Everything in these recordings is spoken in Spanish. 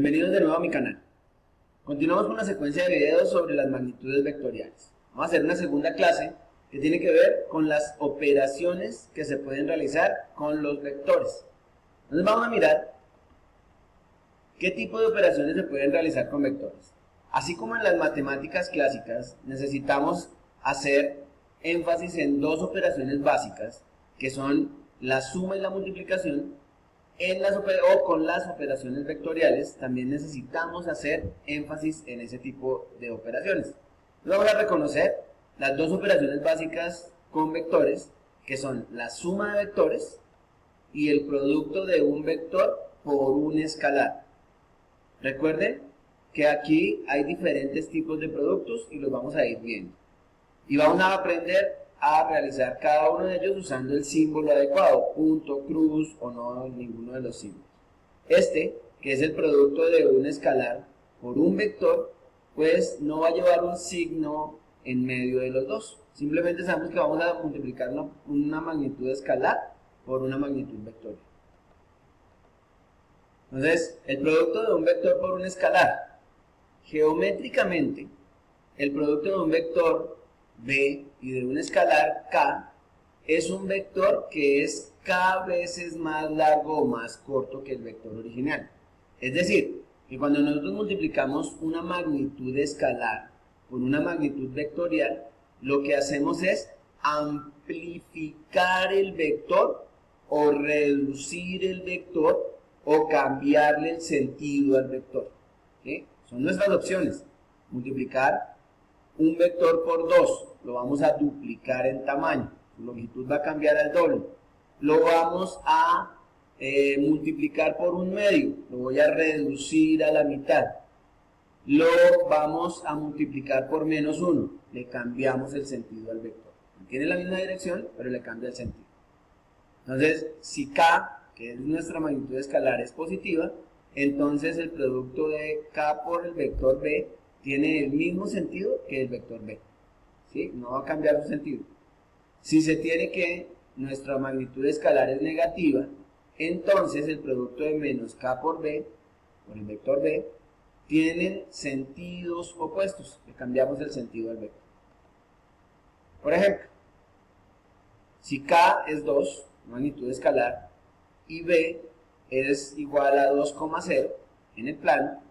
Bienvenidos de nuevo a mi canal. Continuamos con una secuencia de videos sobre las magnitudes vectoriales. Vamos a hacer una segunda clase que tiene que ver con las operaciones que se pueden realizar con los vectores. Entonces vamos a mirar qué tipo de operaciones se pueden realizar con vectores. Así como en las matemáticas clásicas necesitamos hacer énfasis en dos operaciones básicas que son la suma y la multiplicación. Con las operaciones vectoriales también necesitamos hacer énfasis en ese tipo de operaciones. Entonces vamos a reconocer las dos operaciones básicas con vectores, que son la suma de vectores y el producto de un vector por un escalar. Recuerden que aquí hay diferentes tipos de productos y los vamos a ir viendo. Y vamos a aprender a realizar cada uno de ellos usando el símbolo adecuado, punto, cruz o no ninguno de los símbolos. Este, que es el producto de un escalar por un vector, pues no va a llevar un signo en medio de los dos. Simplemente sabemos que vamos a multiplicar una magnitud escalar por una magnitud vectorial. Entonces, el producto de un vector por un escalar. Geométricamente, el producto de un vector B y de un escalar K es un vector que es K veces más largo o más corto que el vector original. Es decir, que cuando nosotros multiplicamos una magnitud escalar por una magnitud vectorial, lo que hacemos es amplificar el vector o reducir el vector o cambiarle el sentido al vector. ¿Sí? Son nuestras opciones. Multiplicar un vector por 2, lo vamos a duplicar en tamaño, su longitud va a cambiar al doble. Lo vamos a multiplicar por un medio, lo voy a reducir a la mitad. Lo vamos a multiplicar por menos 1, le cambiamos el sentido al vector. Tiene la misma dirección, pero le cambia el sentido. Entonces, si K, que es nuestra magnitud escalar, es positiva, entonces el producto de K por el vector B tiene el mismo sentido que el vector B. ¿Sí? No va a cambiar su sentido. Si se tiene que nuestra magnitud escalar es negativa, entonces el producto de menos K por B, por el vector B, tienen sentidos opuestos. Le cambiamos el sentido al vector. Por ejemplo, si K es 2, magnitud escalar, y B es igual a 2,0 en el plano,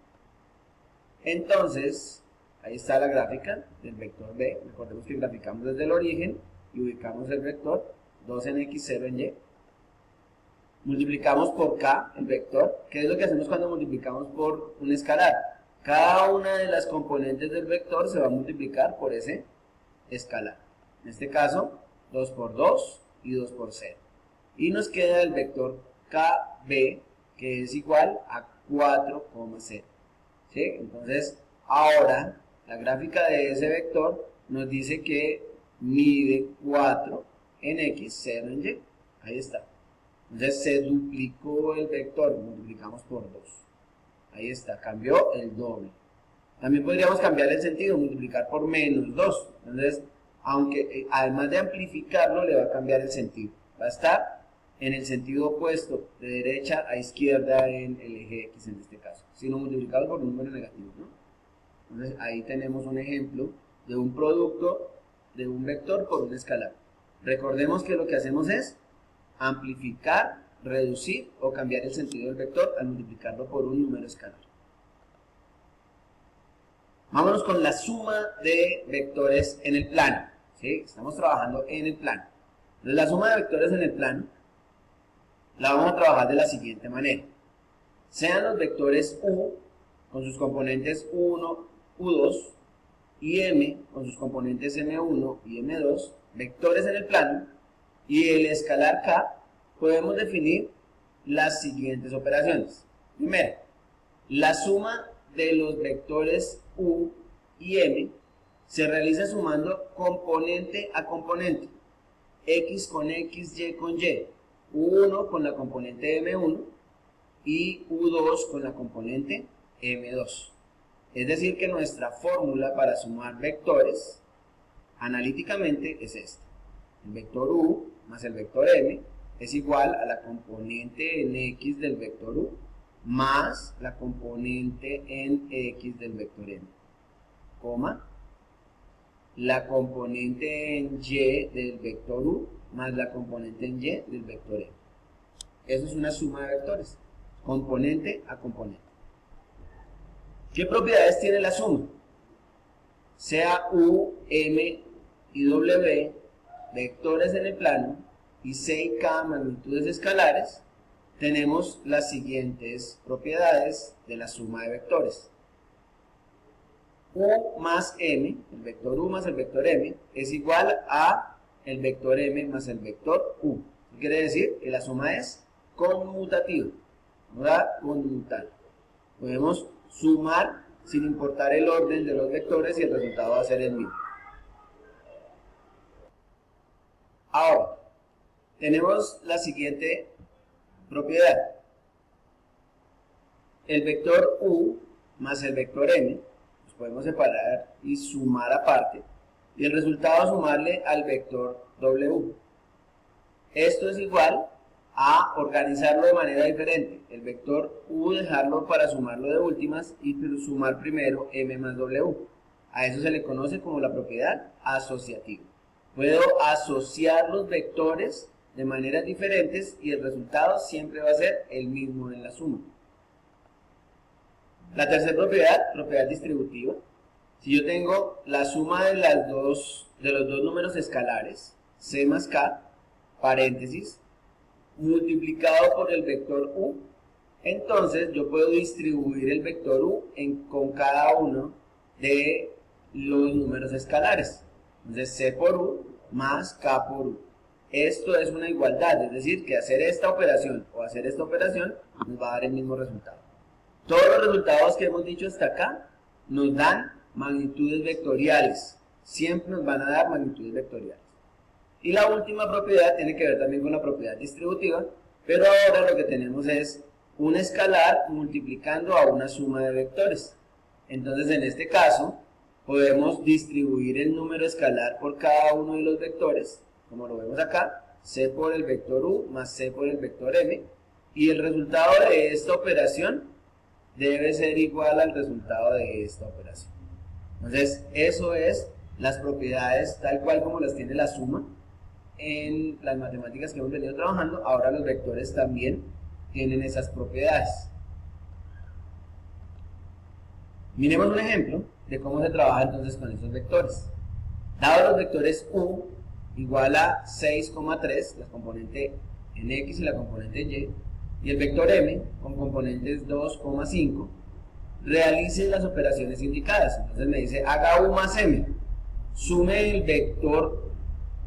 entonces, ahí está la gráfica del vector B. Recordemos que graficamos desde el origen y ubicamos el vector 2 en X, 0 en Y. Multiplicamos por K, el vector. ¿Qué es lo que hacemos cuando multiplicamos por un escalar? Cada una de las componentes del vector se va a multiplicar por ese escalar. En este caso, 2 por 2 y 2 por 0. Y nos queda el vector KB, que es igual a 4,0. ¿Sí? Entonces, ahora la gráfica de ese vector nos dice que mide 4 en X, 0 en Y. Ahí está. Entonces se duplicó el vector, multiplicamos por 2. Ahí está, cambió el doble. También podríamos cambiar el sentido, multiplicar por menos 2. Entonces, aunque además de amplificarlo, le va a cambiar el sentido. Va a estar en el sentido opuesto, de derecha a izquierda en el eje X en este caso, sino multiplicado por un número negativo, ¿no? Entonces ahí tenemos un ejemplo de un producto de un vector por un escalar. Recordemos que lo que hacemos es amplificar, reducir o cambiar el sentido del vector al multiplicarlo por un número escalar. Vámonos con la suma de vectores en el plano. ¿Sí? Estamos trabajando en el plano. Entonces la suma de vectores en el plano la vamos a trabajar de la siguiente manera. Sean los vectores U con sus componentes 1, U2 y M con sus componentes M1 y M2, vectores en el plano, y el escalar K, podemos definir las siguientes operaciones. Primero, la suma de los vectores U y M se realiza sumando componente a componente, X con X, Y con Y, U1 con la componente M1 y U2 con la componente M2. Es decir que nuestra fórmula para sumar vectores analíticamente es esta. El vector U más el vector M es igual a la componente en X del vector U más la componente en X del vector M, coma, la componente en Y del vector U más la componente en Y del vector M. Eso es una suma de vectores, componente a componente. ¿Qué propiedades tiene la suma? Sea U, M y W vectores en el plano y C y K magnitudes escalares, tenemos las siguientes propiedades de la suma de vectores. U más M, el vector U más el vector M, es igual a el vector M más el vector U. ¿Qué quiere decir? Que la suma es conmutativa. Vamos a conmutar. Podemos sumar sin importar el orden de los vectores y el resultado va a ser el mismo. Ahora, tenemos la siguiente propiedad. El vector U más el vector M los podemos separar y sumar aparte, y el resultado sumarle al vector W. Esto es igual a organizarlo de manera diferente. El vector U dejarlo para sumarlo de últimas y sumar primero M más W. A eso se le conoce como la propiedad asociativa. Puedo asociar los vectores de maneras diferentes y el resultado siempre va a ser el mismo en la suma. La tercera propiedad, propiedad distributiva. Si yo tengo la suma de los dos números escalares, C más K, paréntesis, multiplicado por el vector U, entonces yo puedo distribuir el vector U con cada uno de los números escalares. Entonces C por U más K por U. Esto es una igualdad, es decir, que hacer esta operación o hacer esta operación nos va a dar el mismo resultado. Todos los resultados que hemos dicho hasta acá nos dan magnitudes vectoriales. Siempre nos van a dar magnitudes vectoriales. Y la última propiedad tiene que ver también con la propiedad distributiva, pero ahora lo que tenemos es un escalar multiplicando a una suma de vectores. Entonces, en este caso, podemos distribuir el número escalar por cada uno de los vectores, como lo vemos acá, C por el vector U más C por el vector M, y el resultado de esta operación debe ser igual al resultado de esta operación. Entonces, eso es las propiedades tal cual como las tiene la suma en las matemáticas que hemos venido trabajando. Ahora los vectores también tienen esas propiedades. Miremos un ejemplo de cómo se trabaja entonces con esos vectores. Dados los vectores U igual a 6,3, la componente en X y la componente en Y, y el vector M con componentes 2,5, realice las operaciones indicadas. Entonces me dice, haga U más M, sume el vector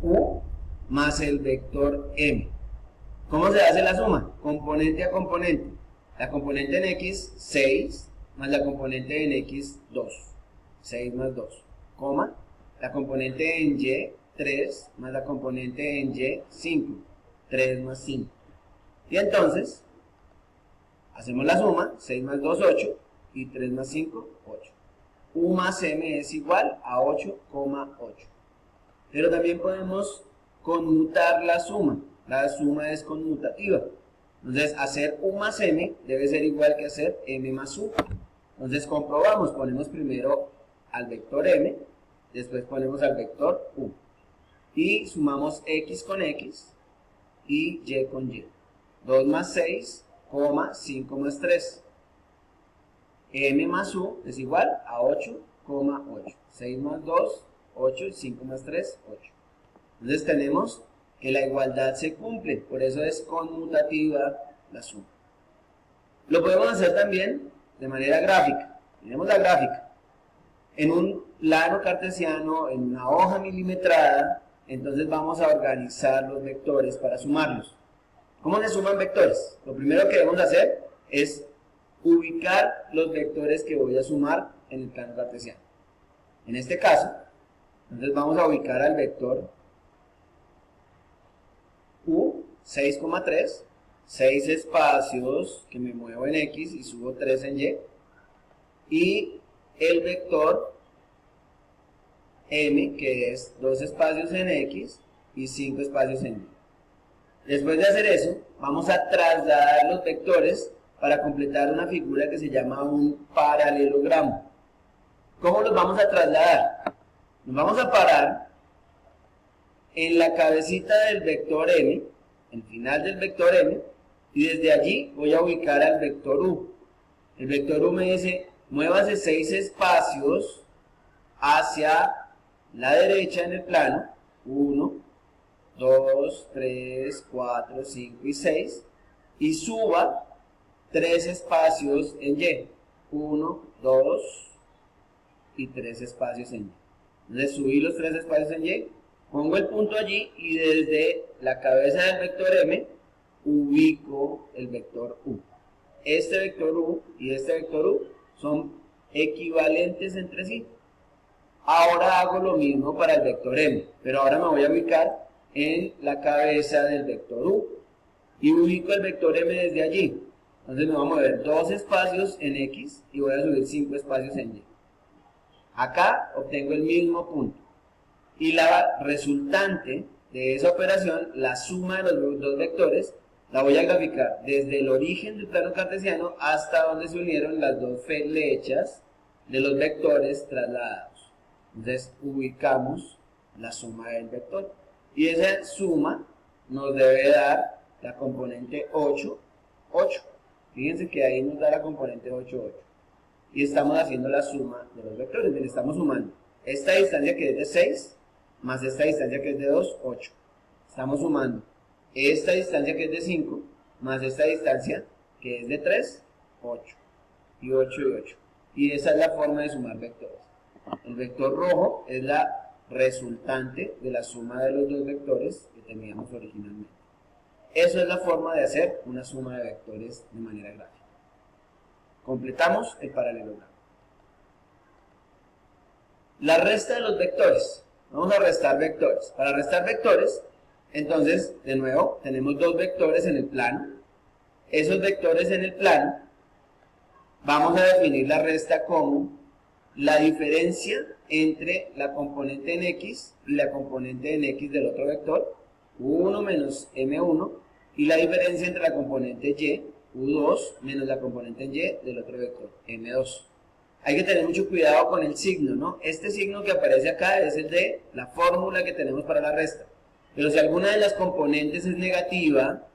U más el vector M. ¿Cómo se hace la suma? Componente a componente. La componente en X, 6, más la componente en X, 2. 6 más 2, coma. La componente en Y, 3, más la componente en Y, 5. 3 más 5. Y entonces, hacemos la suma, 6 más 2, 8, y 3 más 5, 8. U más M es igual a 8,8. Pero también podemos conmutar la suma es conmutativa. Entonces, hacer U más M debe ser igual que hacer M más U. Entonces, comprobamos, ponemos primero al vector M, después ponemos al vector U. Y sumamos X con X y Y con Y. 2 más 6, 5 más 3. M más U es igual a 8,8. 6 más 2, 8, y 5 más 3, 8. Entonces tenemos que la igualdad se cumple, por eso es conmutativa la suma. Lo podemos hacer también de manera gráfica. Miremos la gráfica. En un plano cartesiano, en una hoja milimetrada, entonces vamos a organizar los vectores para sumarlos. ¿Cómo se suman vectores? Lo primero que debemos hacer es ubicar los vectores que voy a sumar en el plano cartesiano. En este caso, entonces vamos a ubicar al vector U, 6,3, 6 espacios que me muevo en X y subo 3 en Y, y el vector M, que es 2 espacios en X y 5 espacios en Y. Después de hacer eso, vamos a trasladar los vectores para completar una figura que se llama un paralelogramo. ¿Cómo los vamos a trasladar? Nos vamos a parar en la cabecita del vector m, el final del vector m, y desde allí voy a ubicar al vector u. El vector u me dice, muévase 6 espacios hacia la derecha en el plano, 1, 2, 3, 4, 5 y 6, y suba 3 espacios en y, 1, 2 y 3 espacios en y. Entonces subí los 3 espacios en y, pongo el punto allí y desde la cabeza del vector m ubico el vector u. Este vector u y este vector u son equivalentes entre sí. Ahora hago lo mismo para el vector m, pero ahora me voy a ubicar en la cabeza del vector u y ubico el vector m desde allí. Entonces me voy a mover 2 espacios en x y voy a subir 5 espacios en y. Acá obtengo el mismo punto y la resultante de esa operación, la suma de los dos vectores, la voy a graficar desde el origen del plano cartesiano hasta donde se unieron las dos flechas de los vectores trasladados. Entonces ubicamos la suma del vector y esa suma nos debe dar la componente 8, 8. Fíjense que ahí nos da la componente 8, 8. Y estamos haciendo la suma de los vectores. Miren, estamos sumando esta distancia que es de 6 más esta distancia que es de 2, 8. Estamos sumando esta distancia que es de 5 más esta distancia que es de 3, 8. Y 8 y 8. Y esa es la forma de sumar vectores. El vector rojo es la resultante de la suma de los dos vectores que teníamos originalmente. Eso es la forma de hacer una suma de vectores de manera gráfica. Completamos el paralelogramo. La resta de los vectores. Vamos a restar vectores. Para restar vectores, entonces, de nuevo, tenemos dos vectores en el plano. Esos vectores en el plano, vamos a definir la resta como la diferencia entre la componente en x y la componente en x del otro vector, u1 menos m1, y la diferencia entre la componente y, u2, menos la componente en y del otro vector, m2. Hay que tener mucho cuidado con el signo, ¿no? Este signo que aparece acá es el de la fórmula que tenemos para la resta. Pero si alguna de las componentes es negativa,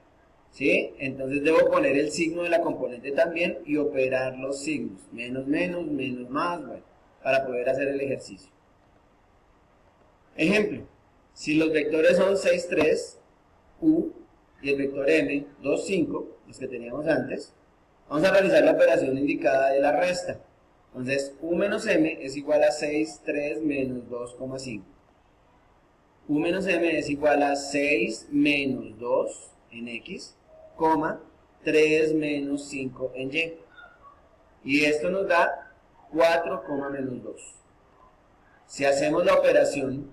¿sí? Entonces debo poner el signo de la componente también y operar los signos. Menos, menos, menos, más, bueno, para poder hacer el ejercicio. Ejemplo, si los vectores son 6, 3, u, y el vector m, 2, 5, los que teníamos antes, vamos a realizar la operación indicada de la resta. Entonces, u menos m es igual a 6, 3 menos 2,5. U menos m es igual a 6 menos 2 en x, 3 menos 5 en y. Y esto nos da 4, menos 2. Si hacemos la operación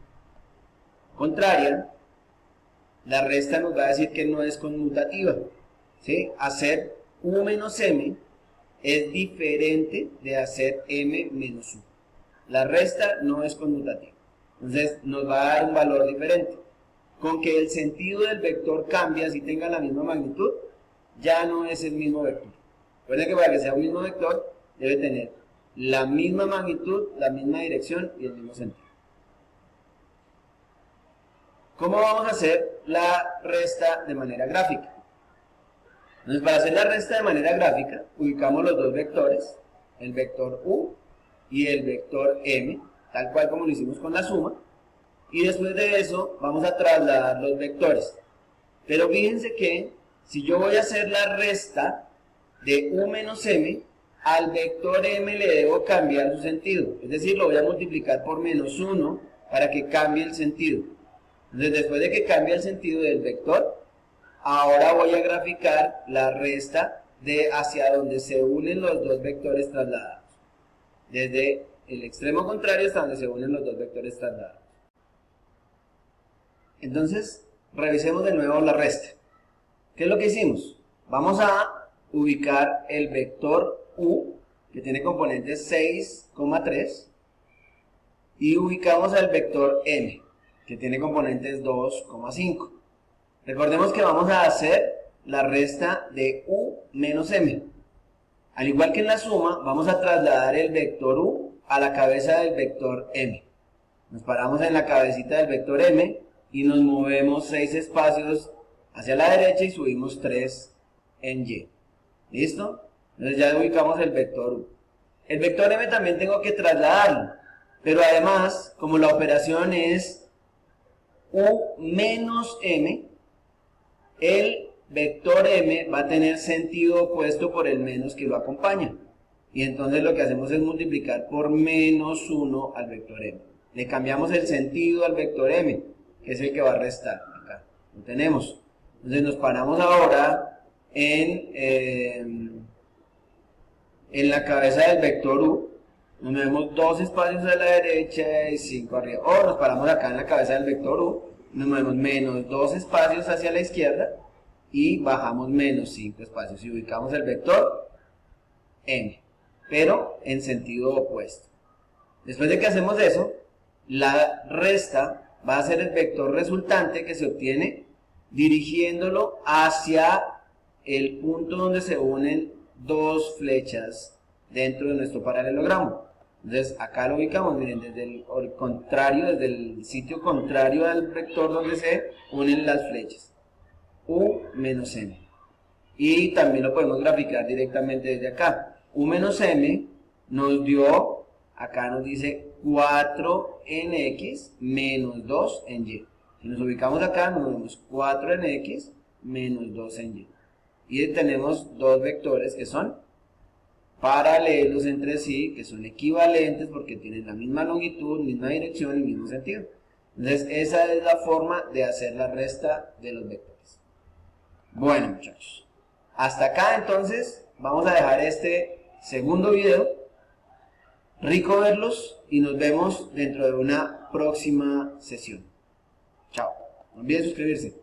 contraria, la resta nos va a decir que no es conmutativa, ¿sí? Hacer u menos m es diferente de hacer m menos u. La resta no es conmutativa. Entonces nos va a dar un valor diferente. Con que el sentido del vector cambie, así tenga la misma magnitud, ya no es el mismo vector. Recuerden que para que sea un mismo vector, debe tener la misma magnitud, la misma dirección y el mismo sentido. ¿Cómo vamos a hacer la resta de manera gráfica? Entonces, para hacer la resta de manera gráfica, ubicamos los dos vectores, el vector u y el vector m, tal cual como lo hicimos con la suma, y después de eso vamos a trasladar los vectores. Pero fíjense que si yo voy a hacer la resta de u menos m, al vector m le debo cambiar su sentido, es decir, lo voy a multiplicar por menos 1 para que cambie el sentido. Entonces, después de que cambie el sentido del vector, ahora voy a graficar la resta de hacia donde se unen los dos vectores trasladados. Desde el extremo contrario hasta donde se unen los dos vectores trasladados. Entonces, revisemos de nuevo la resta. ¿Qué es lo que hicimos? Vamos a ubicar el vector u, que tiene componentes 6,3, y ubicamos al vector m, que tiene componentes 2,5. Recordemos que vamos a hacer la resta de u menos m. Al igual que en la suma, vamos a trasladar el vector u a la cabeza del vector m. Nos paramos en la cabecita del vector m y nos movemos 6 espacios hacia la derecha y subimos 3 en y. ¿Listo? Entonces ya ubicamos el vector u. El vector m también tengo que trasladarlo, pero además, como la operación es u menos m, el vector m va a tener sentido opuesto por el menos que lo acompaña. Y entonces lo que hacemos es multiplicar por menos 1 al vector m. Le cambiamos el sentido al vector m, que es el que va a restar. Acá lo tenemos. Entonces nos paramos ahora en la cabeza del vector u. Nos movemos 2 espacios a la derecha y 5 arriba. O nos paramos acá en la cabeza del vector u. Nos movemos menos 2 espacios hacia la izquierda y bajamos menos 5 espacios y ubicamos el vector m, pero en sentido opuesto. Después de que hacemos eso, la resta va a ser el vector resultante que se obtiene dirigiéndolo hacia el punto donde se unen dos flechas dentro de nuestro paralelogramo. Entonces acá lo ubicamos, miren, desde el sitio contrario al vector donde se unen las flechas, u menos m. Y también lo podemos graficar directamente desde acá. U menos m nos dio, acá nos dice 4 en x menos 2 en y. Si nos ubicamos acá, nos vemos 4 en x menos 2 en y. Y tenemos dos vectores que son paralelos entre sí, que son equivalentes porque tienen la misma longitud, misma dirección y mismo sentido. Entonces esa es la forma de hacer la resta de los vectores. Bueno, muchachos, hasta acá entonces vamos a dejar este segundo video. Rico verlos y nos vemos dentro de una próxima sesión. Chao. No olviden suscribirse.